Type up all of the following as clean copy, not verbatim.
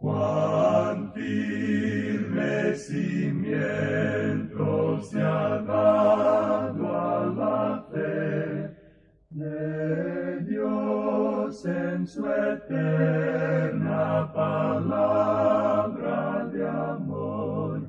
Cuán firme cimiento se ha dado a la fe de Dios en su eterna palabra de amor.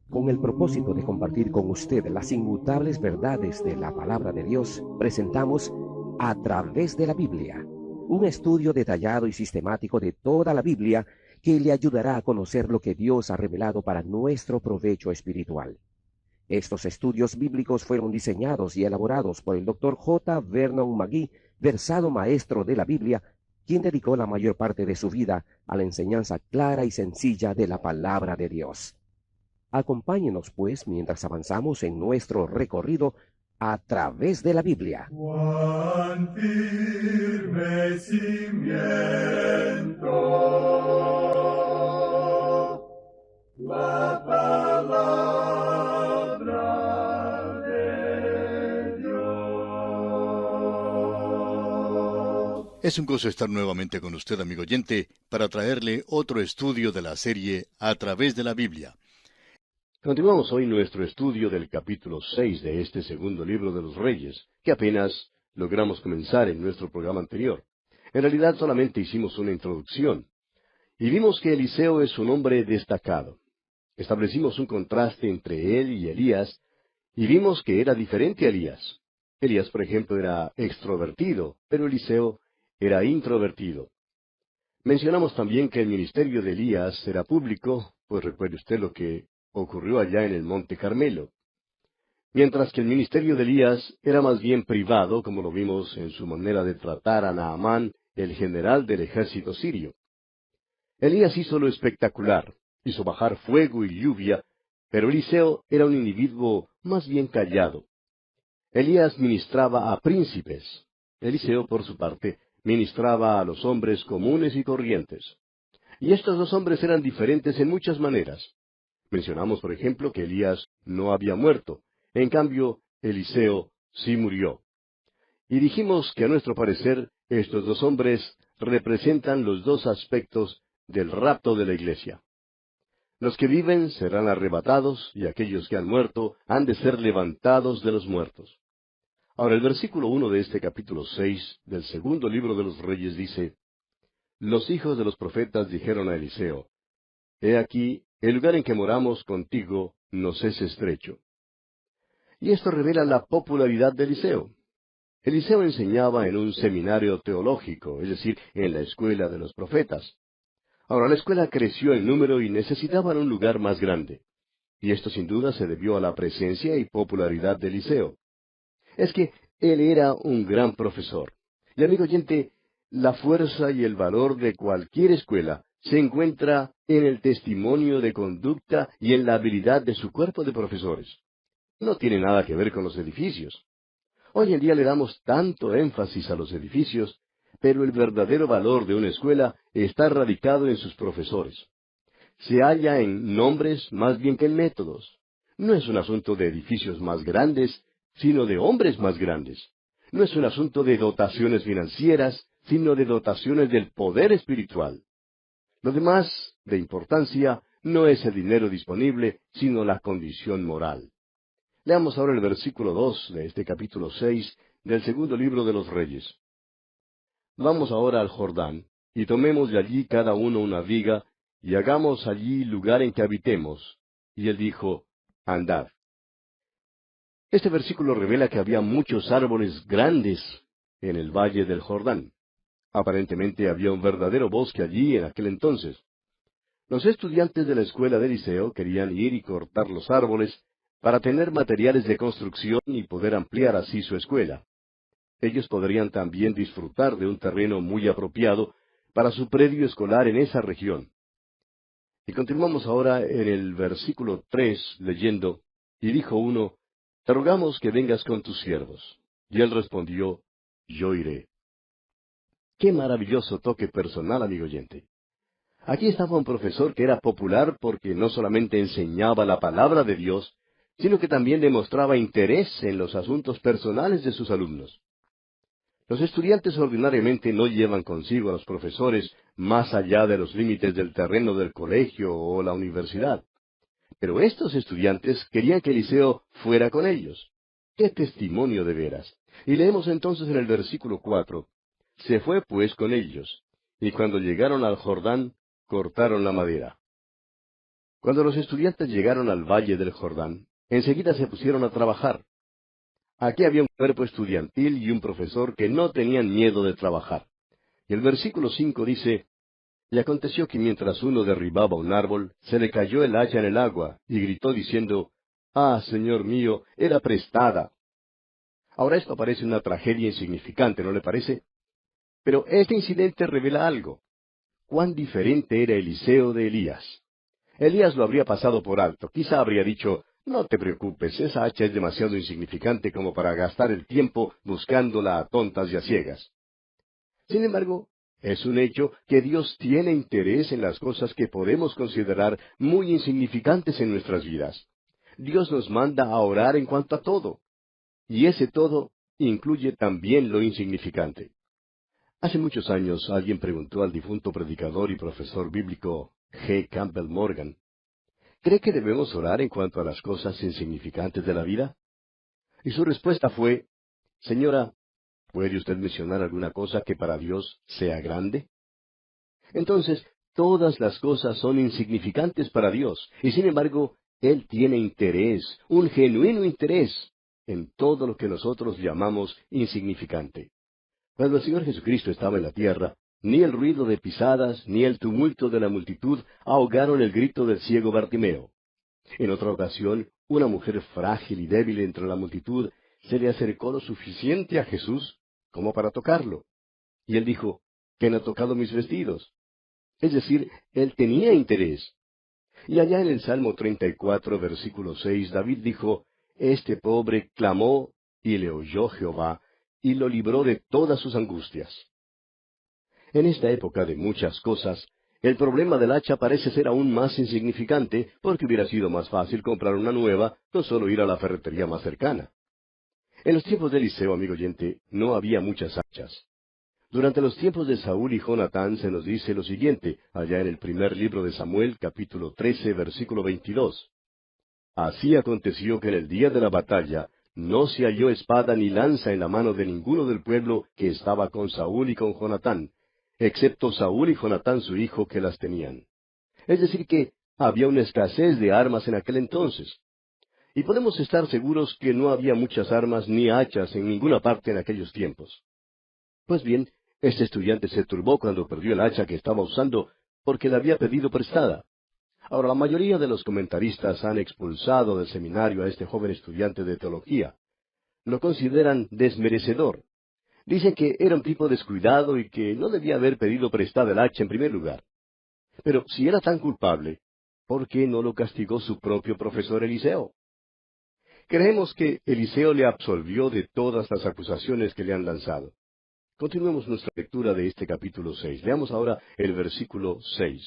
Con el propósito de compartir con usted las inmutables verdades de la palabra de Dios, presentamos A través de la Biblia, un estudio detallado y sistemático de toda la Biblia que le ayudará a conocer lo que Dios ha revelado para nuestro provecho espiritual. Estos estudios bíblicos fueron diseñados y elaborados por el Dr. J. Vernon McGee, versado maestro de la Biblia, quien dedicó la mayor parte de su vida a la enseñanza clara y sencilla de la palabra de Dios. Acompáñenos, pues, mientras avanzamos en nuestro recorrido a través de la Biblia. Cuán firme cimiento la palabra de Dios. Es un gozo estar nuevamente con usted, amigo oyente, para traerle otro estudio de la serie A través de la Biblia. Continuamos hoy nuestro estudio del capítulo 6 de este segundo libro de los Reyes, que apenas logramos comenzar en nuestro programa anterior. En realidad solamente hicimos una introducción. Y vimos que Eliseo es un hombre destacado. Establecimos un contraste entre él y Elías, y vimos que era diferente a Elías. Elías, por ejemplo, era extrovertido, pero Eliseo era introvertido. Mencionamos también que el ministerio de Elías era público, pues recuerde usted lo que ocurrió allá en el Monte Carmelo. Mientras que el ministerio de Elías era más bien privado, como lo vimos en su manera de tratar a Naamán, el general del ejército sirio. Elías hizo lo espectacular, hizo bajar fuego y lluvia, pero Eliseo era un individuo más bien callado. Elías ministraba a príncipes. Eliseo, por su parte, ministraba a los hombres comunes y corrientes. Y estos dos hombres eran diferentes en muchas maneras. Mencionamos, por ejemplo, que Elías no había muerto. En cambio, Eliseo sí murió. Y dijimos que a nuestro parecer, estos dos hombres representan los dos aspectos del rapto de la iglesia. Los que viven serán arrebatados, y aquellos que han muerto han de ser levantados de los muertos. Ahora, el versículo 1 de este capítulo 6 del segundo libro de los Reyes dice: Los hijos de los profetas dijeron a Eliseo: He aquí, el lugar en que moramos contigo nos es estrecho. Y esto revela la popularidad de Eliseo. Eliseo enseñaba en un seminario teológico, es decir, en la escuela de los profetas. Ahora, la escuela creció en número y necesitaban un lugar más grande. Y esto sin duda se debió a la presencia y popularidad de Eliseo. Es que él era un gran profesor. Y amigo oyente, la fuerza y el valor de cualquier escuela se encuentra en el testimonio de conducta y en la habilidad de su cuerpo de profesores. No tiene nada que ver con los edificios. Hoy en día le damos tanto énfasis a los edificios, pero el verdadero valor de una escuela está radicado en sus profesores. Se halla en nombres más bien que en métodos. No es un asunto de edificios más grandes, sino de hombres más grandes. No es un asunto de dotaciones financieras, sino de dotaciones del poder espiritual. Lo demás, de importancia, no es el dinero disponible, sino la condición moral. Leamos ahora el versículo 2 de este capítulo 6 del segundo libro de los Reyes. Vamos ahora al Jordán, y tomemos de allí cada uno una viga, y hagamos allí lugar en que habitemos. Y él dijo: Andad. Este versículo revela que había muchos árboles grandes en el valle del Jordán. Aparentemente había un verdadero bosque allí en aquel entonces. Los estudiantes de la escuela de Eliseo querían ir y cortar los árboles para tener materiales de construcción y poder ampliar así su escuela. Ellos podrían también disfrutar de un terreno muy apropiado para su predio escolar en esa región. Y continuamos ahora en el versículo 3 leyendo: Y dijo uno: Te rogamos que vengas con tus siervos. Y él respondió: Yo iré. Qué maravilloso toque personal, amigo oyente. Aquí estaba un profesor que era popular porque no solamente enseñaba la palabra de Dios, sino que también demostraba interés en los asuntos personales de sus alumnos. Los estudiantes ordinariamente no llevan consigo a los profesores más allá de los límites del terreno del colegio o la universidad. Pero estos estudiantes querían que Eliseo fuera con ellos. ¡Qué testimonio de veras! Y leemos entonces en el versículo 4: Se fue pues con ellos, y cuando llegaron al Jordán, cortaron la madera. Cuando los estudiantes llegaron al valle del Jordán, enseguida se pusieron a trabajar. Aquí había un cuerpo estudiantil y un profesor que no tenían miedo de trabajar. Y el versículo 5 dice: Y aconteció que mientras uno derribaba un árbol, se le cayó el hacha en el agua, y gritó diciendo: Ah, Señor mío, era prestada. Ahora esto parece una tragedia insignificante, ¿no le parece? Pero este incidente revela algo. Cuán diferente era Eliseo de Elías. Elías lo habría pasado por alto. Quizá habría dicho: No te preocupes, esa hacha es demasiado insignificante como para gastar el tiempo buscándola a tontas y a ciegas. Sin embargo, es un hecho que Dios tiene interés en las cosas que podemos considerar muy insignificantes en nuestras vidas. Dios nos manda a orar en cuanto a todo. Y ese todo incluye también lo insignificante. Hace muchos años alguien preguntó al difunto predicador y profesor bíblico G. Campbell Morgan: ¿cree que debemos orar en cuanto a las cosas insignificantes de la vida? Y su respuesta fue: Señora, ¿puede usted mencionar alguna cosa que para Dios sea grande? Entonces, todas las cosas son insignificantes para Dios, y sin embargo, Él tiene interés, un genuino interés, en todo lo que nosotros llamamos insignificante. Cuando el Señor Jesucristo estaba en la tierra, ni el ruido de pisadas, ni el tumulto de la multitud ahogaron el grito del ciego Bartimeo. En otra ocasión, una mujer frágil y débil entre la multitud se le acercó lo suficiente a Jesús como para tocarlo. Y él dijo: ¿quién ha tocado mis vestidos? Es decir, él tenía interés. Y allá en el Salmo 34, versículo 6, David dijo: Este pobre clamó, y le oyó Jehová, y lo libró de todas sus angustias. En esta época de muchas cosas, el problema del hacha parece ser aún más insignificante, porque hubiera sido más fácil comprar una nueva, no solo ir a la ferretería más cercana. En los tiempos de Eliseo, amigo oyente, no había muchas hachas. Durante los tiempos de Saúl y Jonatán se nos dice lo siguiente, allá en el primer libro de Samuel, capítulo 13, versículo 22. Así aconteció que en el día de la batalla no se halló espada ni lanza en la mano de ninguno del pueblo que estaba con Saúl y con Jonatán, excepto Saúl y Jonatán su hijo que las tenían. Es decir que había una escasez de armas en aquel entonces. Y podemos estar seguros que no había muchas armas ni hachas en ninguna parte en aquellos tiempos. Pues bien, este estudiante se turbó cuando perdió el hacha que estaba usando porque la había pedido prestada. Ahora, la mayoría de los comentaristas han expulsado del seminario a este joven estudiante de teología. Lo consideran desmerecedor. Dicen que era un tipo descuidado y que no debía haber pedido prestada el hacha en primer lugar. Pero si era tan culpable, ¿por qué no lo castigó su propio profesor Eliseo? Creemos que Eliseo le absolvió de todas las acusaciones que le han lanzado. Continuemos nuestra lectura de este capítulo 6. Leamos ahora el versículo 6.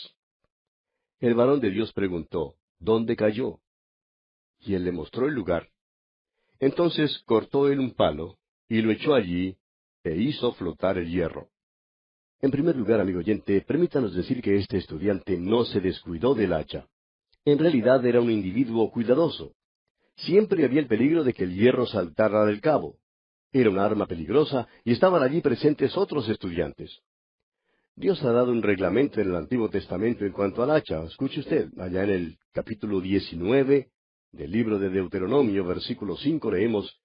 El varón de Dios preguntó: ¿dónde cayó? Y él le mostró el lugar. Entonces cortó él un palo, y lo echó allí, e hizo flotar el hierro. En primer lugar, amigo oyente, permítanos decir que este estudiante no se descuidó del hacha. En realidad era un individuo cuidadoso. Siempre había el peligro de que el hierro saltara del cabo. Era un arma peligrosa, y estaban allí presentes otros estudiantes. Dios ha dado un reglamento en el Antiguo Testamento en cuanto al hacha. Escuche usted, allá en el capítulo 19 del libro de Deuteronomio, versículo 5, leemos: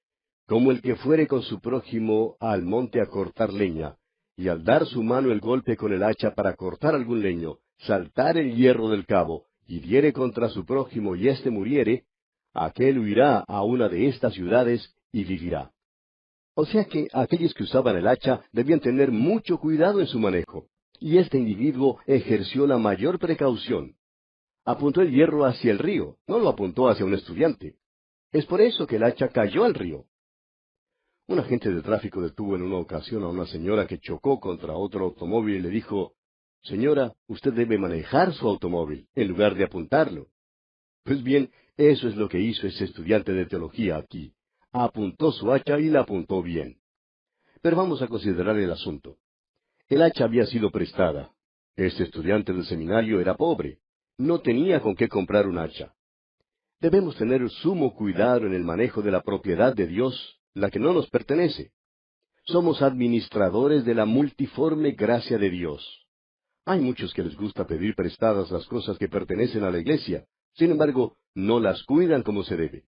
Como el que fuere con su prójimo al monte a cortar leña, y al dar su mano el golpe con el hacha para cortar algún leño, saltar el hierro del cabo, y diere contra su prójimo y éste muriere, aquel huirá a una de estas ciudades y vivirá. O sea que aquellos que usaban el hacha debían tener mucho cuidado en su manejo. Y este individuo ejerció la mayor precaución. Apuntó el hierro hacia el río, no lo apuntó hacia un estudiante. Es por eso que el hacha cayó al río. Un agente de tráfico detuvo en una ocasión a una señora que chocó contra otro automóvil y le dijo: Señora, usted debe manejar su automóvil, en lugar de apuntarlo. Pues bien, eso es lo que hizo ese estudiante de teología aquí. Apuntó su hacha y la apuntó bien. Pero vamos a considerar el asunto. El hacha había sido prestada. Este estudiante del seminario era pobre. No tenía con qué comprar un hacha. Debemos tener sumo cuidado en el manejo de la propiedad de Dios, la que no nos pertenece. Somos administradores de la multiforme gracia de Dios. Hay muchos que les gusta pedir prestadas las cosas que pertenecen a la iglesia. Sin embargo, no las cuidan como se debe.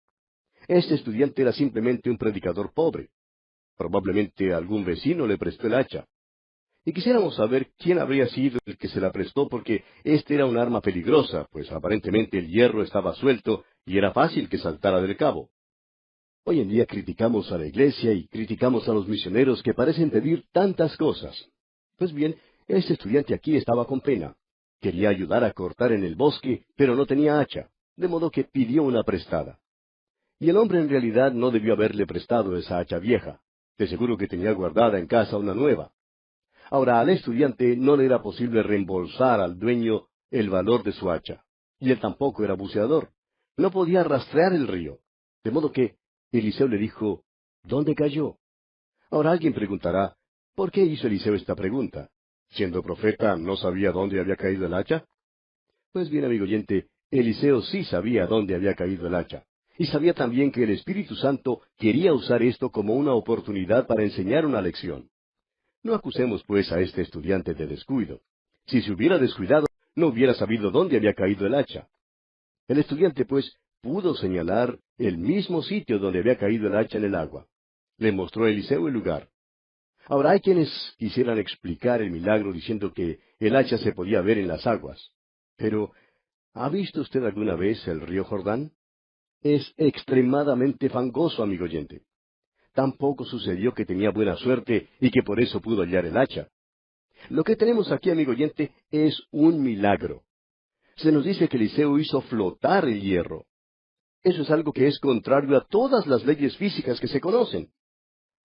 Este estudiante era simplemente un predicador pobre. Probablemente algún vecino le prestó el hacha. Y quisiéramos saber quién habría sido el que se la prestó, porque este era un arma peligrosa, pues aparentemente el hierro estaba suelto y era fácil que saltara del cabo. Hoy en día criticamos a la iglesia y criticamos a los misioneros que parecen pedir tantas cosas. Pues bien, este estudiante aquí estaba con pena. Quería ayudar a cortar en el bosque, pero no tenía hacha, de modo que pidió una prestada. Y el hombre en realidad no debió haberle prestado esa hacha vieja. De seguro que tenía guardada en casa una nueva. Ahora, al estudiante no le era posible reembolsar al dueño el valor de su hacha. Y él tampoco era buceador. No podía rastrear el río. De modo que Eliseo le dijo, ¿dónde cayó? Ahora alguien preguntará, ¿por qué hizo Eliseo esta pregunta? Siendo profeta, ¿no sabía dónde había caído el hacha? Pues bien, amigo oyente, Eliseo sí sabía dónde había caído el hacha. Y sabía también que el Espíritu Santo quería usar esto como una oportunidad para enseñar una lección. No acusemos, pues, a este estudiante de descuido. Si se hubiera descuidado, no hubiera sabido dónde había caído el hacha. El estudiante, pues, pudo señalar el mismo sitio donde había caído el hacha en el agua. Le mostró a Eliseo el lugar. Ahora, hay quienes quisieran explicar el milagro diciendo que el hacha se podía ver en las aguas. Pero, ¿ha visto usted alguna vez el río Jordán? Es extremadamente fangoso, amigo oyente. Tampoco sucedió que tenía buena suerte y que por eso pudo hallar el hacha. Lo que tenemos aquí, amigo oyente, es un milagro. Se nos dice que Eliseo hizo flotar el hierro. Eso es algo que es contrario a todas las leyes físicas que se conocen.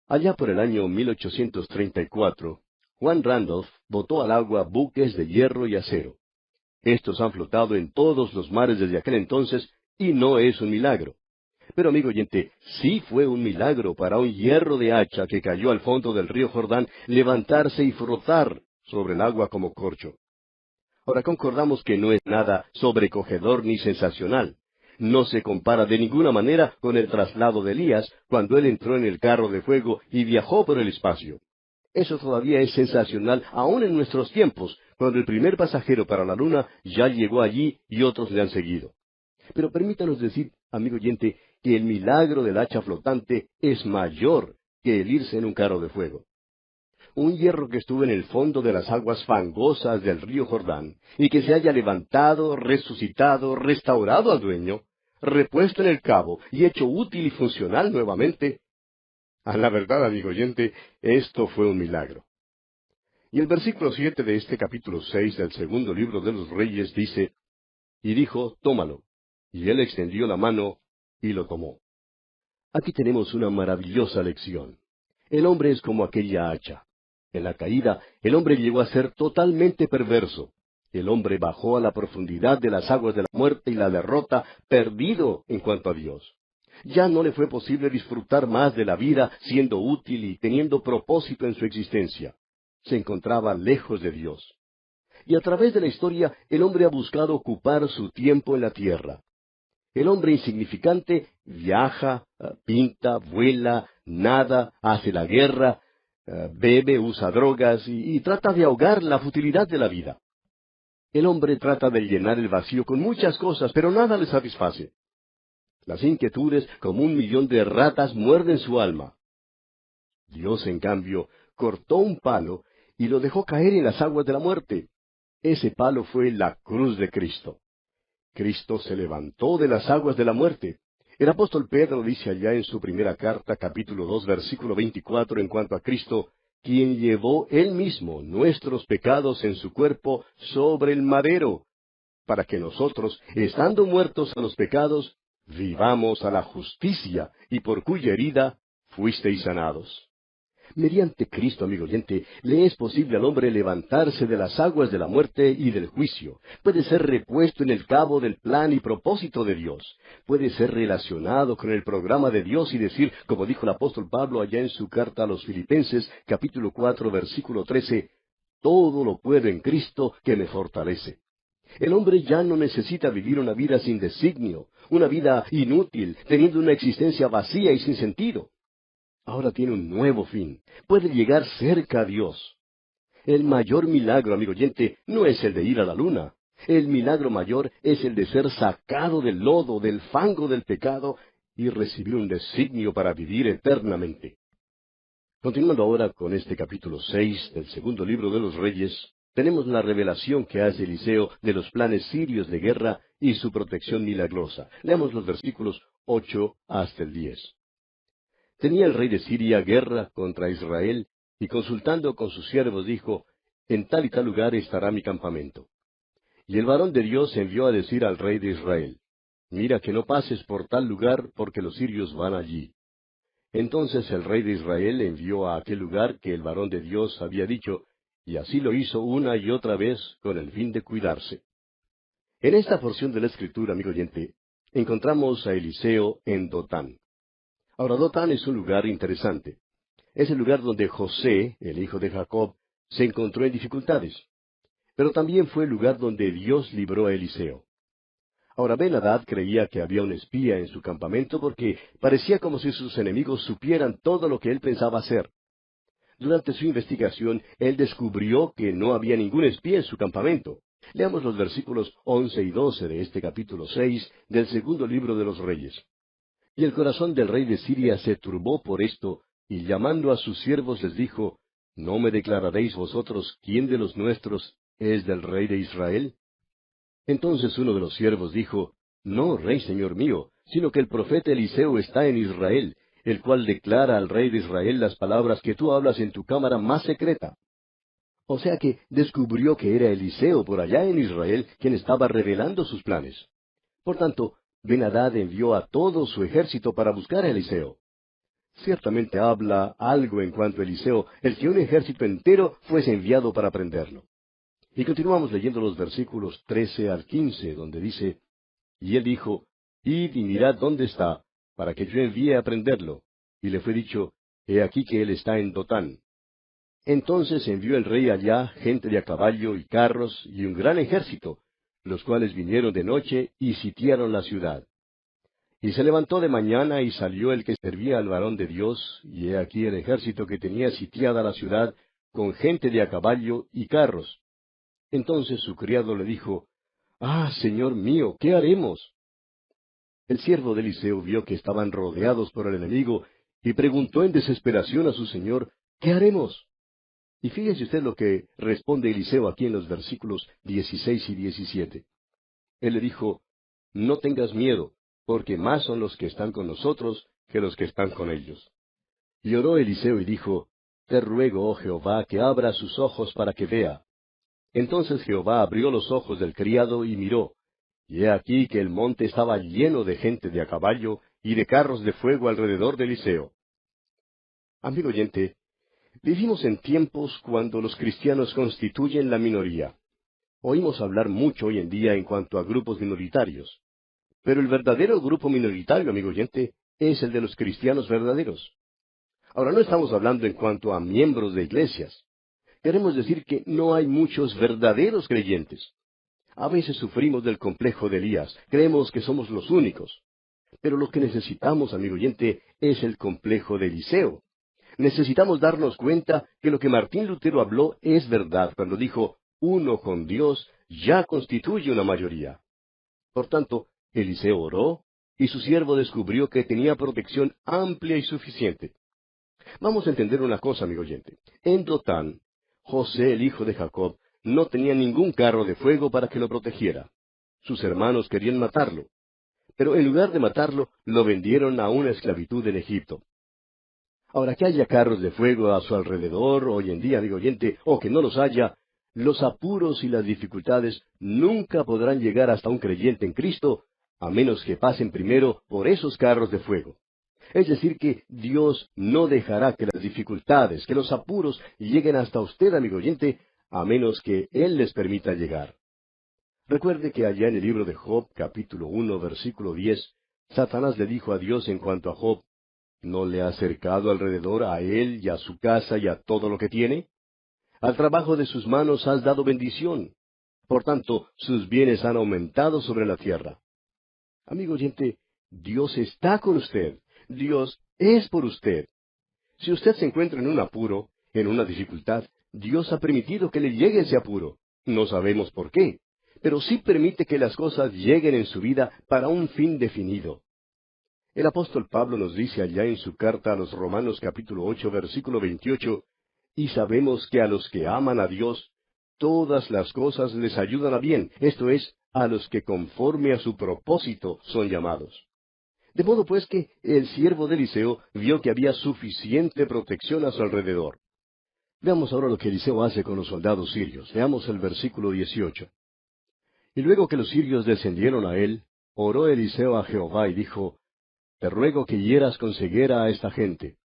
Allá por el año 1834, Juan Randolph botó al agua buques de hierro y acero. Estos han flotado en todos los mares desde aquel entonces y no es un milagro. Pero, amigo oyente, sí fue un milagro para un hierro de hacha que cayó al fondo del río Jordán levantarse y flotar sobre el agua como corcho. Ahora concordamos que no es nada sobrecogedor ni sensacional. No se compara de ninguna manera con el traslado de Elías cuando él entró en el carro de fuego y viajó por el espacio. Eso todavía es sensacional aún en nuestros tiempos, cuando el primer pasajero para la luna ya llegó allí y otros le han seguido. Pero permítanos decir, amigo oyente, que el milagro del hacha flotante es mayor que el irse en un carro de fuego. Un hierro que estuvo en el fondo de las aguas fangosas del río Jordán, y que se haya levantado, resucitado, restaurado al dueño, repuesto en el cabo y hecho útil y funcional nuevamente. A la verdad, amigo oyente, esto fue un milagro. Y el versículo 7 de este capítulo 6 del segundo libro de los Reyes dice, y dijo, tómalo. Y él extendió la mano y lo tomó. Aquí tenemos una maravillosa lección. El hombre es como aquella hacha. En la caída, el hombre llegó a ser totalmente perverso. El hombre bajó a la profundidad de las aguas de la muerte y la derrota, perdido en cuanto a Dios. Ya no le fue posible disfrutar más de la vida siendo útil y teniendo propósito en su existencia. Se encontraba lejos de Dios. Y a través de la historia, el hombre ha buscado ocupar su tiempo en la tierra. El hombre insignificante viaja, pinta, vuela, nada, hace la guerra, bebe, usa drogas y trata de ahogar la futilidad de la vida. El hombre trata de llenar el vacío con muchas cosas, pero nada le satisface. Las inquietudes, como 1,000,000 de ratas, muerden su alma. Dios, en cambio, cortó un palo y lo dejó caer en las aguas de la muerte. Ese palo fue la cruz de Cristo. Cristo se levantó de las aguas de la muerte. El apóstol Pedro dice allá en su primera carta, capítulo 2, versículo 24, en cuanto a Cristo, quien llevó él mismo nuestros pecados en su cuerpo sobre el madero, para que nosotros, estando muertos a los pecados, vivamos a la justicia, y por cuya herida fuisteis sanados. Mediante Cristo, amigo oyente, le es posible al hombre levantarse de las aguas de la muerte y del juicio. Puede ser repuesto en el cabo del plan y propósito de Dios. Puede ser relacionado con el programa de Dios y decir, como dijo el apóstol Pablo allá en su carta a los Filipenses, capítulo 4, versículo 13, todo lo puedo en Cristo que me fortalece. El hombre ya no necesita vivir una vida sin designio, una vida inútil, teniendo una existencia vacía y sin sentido. Ahora tiene un nuevo fin. Puede llegar cerca a Dios. El mayor milagro, amigo oyente, no es el de ir a la luna. El milagro mayor es el de ser sacado del lodo, del fango del pecado, y recibir un designio para vivir eternamente. Continuando ahora con este capítulo 6 del segundo libro de los Reyes, tenemos la revelación que hace Eliseo de los planes sirios de guerra y su protección milagrosa. Leamos los versículos 8 hasta el 10. Tenía el rey de Siria guerra contra Israel, y consultando con sus siervos dijo, en tal y tal lugar estará mi campamento. Y el varón de Dios envió a decir al rey de Israel, mira que no pases por tal lugar, porque los sirios van allí. Entonces el rey de Israel envió a aquel lugar que el varón de Dios había dicho, y así lo hizo una y otra vez con el fin de cuidarse. En esta porción de la Escritura, amigo oyente, encontramos a Eliseo en Dotán. Ahora, Dotán es un lugar interesante. Es el lugar donde José, el hijo de Jacob, se encontró en dificultades. Pero también fue el lugar donde Dios libró a Eliseo. Ahora, Ben-Hadad creía que había un espía en su campamento porque parecía como si sus enemigos supieran todo lo que él pensaba hacer. Durante su investigación, él descubrió que no había ningún espía en su campamento. Leamos los versículos 11 y 12 de este capítulo 6 del segundo libro de los Reyes. Y el corazón del rey de Siria se turbó por esto, y llamando a sus siervos les dijo, ¿no me declararéis vosotros quién de los nuestros es del rey de Israel? Entonces uno de los siervos dijo, no, rey señor mío, sino que el profeta Eliseo está en Israel, el cual declara al rey de Israel las palabras que tú hablas en tu cámara más secreta. O sea que descubrió que era Eliseo por allá en Israel quien estaba revelando sus planes. Por tanto, Ben-Hadad envió a todo su ejército para buscar a Eliseo. Ciertamente habla algo en cuanto a Eliseo, el que un ejército entero fuese enviado para prenderlo. Y continuamos leyendo los versículos 13 al 15, donde dice, y él dijo, id y mirad dónde está, para que yo envíe a prenderlo. Y le fue dicho, he aquí que él está en Dotán. Entonces envió el rey allá gente de a caballo y carros y un gran ejército, los cuales vinieron de noche y sitiaron la ciudad. Y se levantó de mañana y salió el que servía al varón de Dios, y he aquí el ejército que tenía sitiada la ciudad, con gente de a caballo y carros. Entonces su criado le dijo, ah, señor mío, ¿qué haremos? El siervo de Eliseo vio que estaban rodeados por el enemigo, y preguntó en desesperación a su señor, ¿qué haremos? Y fíjese usted lo que responde Eliseo aquí en los versículos 16 y 17. Él le dijo, no tengas miedo, porque más son los que están con nosotros que los que están con ellos. Y oró Eliseo y dijo, te ruego, oh Jehová, que abra sus ojos para que vea. Entonces Jehová abrió los ojos del criado y miró, y he aquí que el monte estaba lleno de gente de a caballo y de carros de fuego alrededor de Eliseo. Amigo oyente, vivimos en tiempos cuando los cristianos constituyen la minoría. Oímos hablar mucho hoy en día en cuanto a grupos minoritarios. Pero el verdadero grupo minoritario, amigo oyente, es el de los cristianos verdaderos. Ahora, no estamos hablando en cuanto a miembros de iglesias. Queremos decir que no hay muchos verdaderos creyentes. A veces sufrimos del complejo de Elías, creemos que somos los únicos. Pero lo que necesitamos, amigo oyente, es el complejo de Eliseo. Necesitamos darnos cuenta que lo que Martín Lutero habló es verdad cuando dijo, uno con Dios ya constituye una mayoría. Por tanto, Eliseo oró, y su siervo descubrió que tenía protección amplia y suficiente. Vamos a entender una cosa, amigo oyente. En Dotán, José, el hijo de Jacob, no tenía ningún carro de fuego para que lo protegiera. Sus hermanos querían matarlo. Pero en lugar de matarlo, lo vendieron a una esclavitud en Egipto. Ahora, que haya carros de fuego a su alrededor hoy en día, amigo oyente, o que no los haya, los apuros y las dificultades nunca podrán llegar hasta un creyente en Cristo, a menos que pasen primero por esos carros de fuego. Es decir, que Dios no dejará que las dificultades, que los apuros lleguen hasta usted, amigo oyente, a menos que Él les permita llegar. Recuerde que allá en el libro de Job, capítulo 1, versículo 10, Satanás le dijo a Dios en cuanto a Job, ¿no le ha cercado alrededor a él y a su casa y a todo lo que tiene? Al trabajo de sus manos has dado bendición. Por tanto, sus bienes han aumentado sobre la tierra. Amigo oyente, Dios está con usted. Dios es por usted. Si usted se encuentra en un apuro, en una dificultad, Dios ha permitido que le llegue ese apuro. No sabemos por qué, pero sí permite que las cosas lleguen en su vida para un fin definido. El apóstol Pablo nos dice allá en su carta a los Romanos capítulo 8, versículo 28, y sabemos que a los que aman a Dios, todas las cosas les ayudan a bien, esto es, a los que conforme a su propósito son llamados. De modo pues que el siervo de Eliseo vio que había suficiente protección a su alrededor. Veamos ahora lo que Eliseo hace con los soldados sirios. Veamos el versículo 18. Y luego que los sirios descendieron a él, oró Eliseo a Jehová y dijo, Te ruego que hieras con ceguera a esta gente.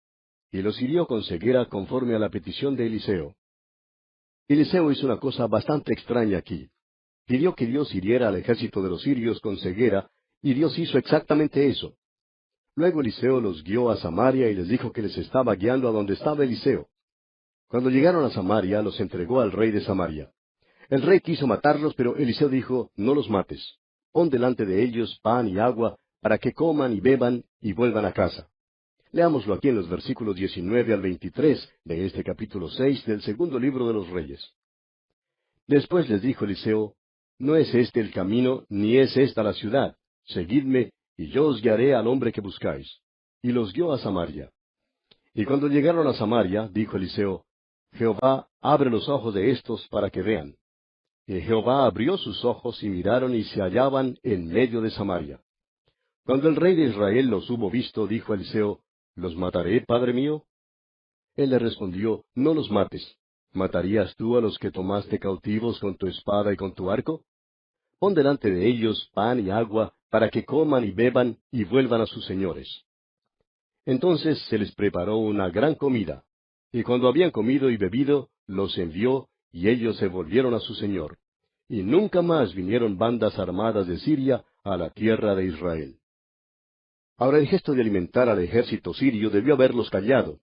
Y los hirió con ceguera conforme a la petición de Eliseo. Eliseo hizo una cosa bastante extraña aquí. Pidió que Dios hiriera al ejército de los sirios con ceguera, y Dios hizo exactamente eso. Luego Eliseo los guió a Samaria y les dijo que les estaba guiando a donde estaba Eliseo. Cuando llegaron a Samaria, los entregó al rey de Samaria. El rey quiso matarlos, pero Eliseo dijo, No los mates. Pon delante de ellos pan y agua, para que coman y beban y vuelvan a casa. Leámoslo aquí en los versículos 19 al 23 de este capítulo 6 del segundo libro de los Reyes. Después les dijo Eliseo, No es este el camino, ni es esta la ciudad. Seguidme, y yo os guiaré al hombre que buscáis. Y los guió a Samaria. Y cuando llegaron a Samaria, dijo Eliseo, Jehová, abre los ojos de estos para que vean. Y Jehová abrió sus ojos y miraron y se hallaban en medio de Samaria. Cuando el rey de Israel los hubo visto, dijo Eliseo, ¿Los mataré, padre mío? Él le respondió, No los mates. ¿Matarías tú a los que tomaste cautivos con tu espada y con tu arco? Pon delante de ellos pan y agua, para que coman y beban y vuelvan a sus señores. Entonces se les preparó una gran comida, y cuando habían comido y bebido, los envió, y ellos se volvieron a su señor. Y nunca más vinieron bandas armadas de Siria a la tierra de Israel. Ahora el gesto de alimentar al ejército sirio debió haberlos callado.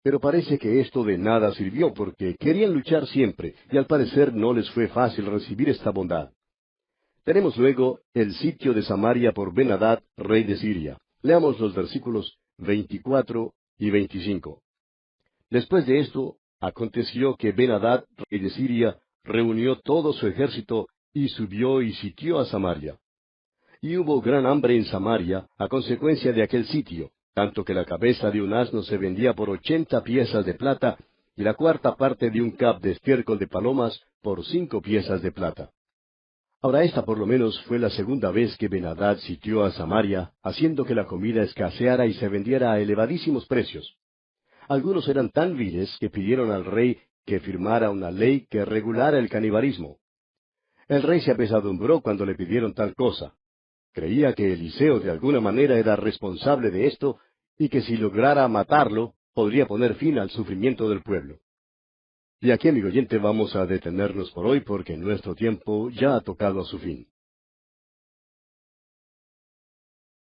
Pero parece que esto de nada sirvió, porque querían luchar siempre, y al parecer no les fue fácil recibir esta bondad. Tenemos luego el sitio de Samaria por Ben-Hadad, rey de Siria. Leamos los versículos 24 y 25. Después de esto, aconteció que Ben-Hadad, rey de Siria, reunió todo su ejército y subió y sitió a Samaria. Y hubo gran hambre en Samaria a consecuencia de aquel sitio, tanto que la cabeza de un asno se vendía por 80 piezas de plata, y la cuarta parte de un cab de estiércol de palomas por 5 piezas de plata. Ahora esta por lo menos fue la segunda vez que Ben-Hadad sitió a Samaria, haciendo que la comida escaseara y se vendiera a elevadísimos precios. Algunos eran tan viles que pidieron al rey que firmara una ley que regulara el canibalismo. El rey se apesadumbró cuando le pidieron tal cosa. Creía que Eliseo de alguna manera era responsable de esto, y que si lograra matarlo, podría poner fin al sufrimiento del pueblo. Y aquí, amigo oyente, vamos a detenernos por hoy porque nuestro tiempo ya ha tocado a su fin.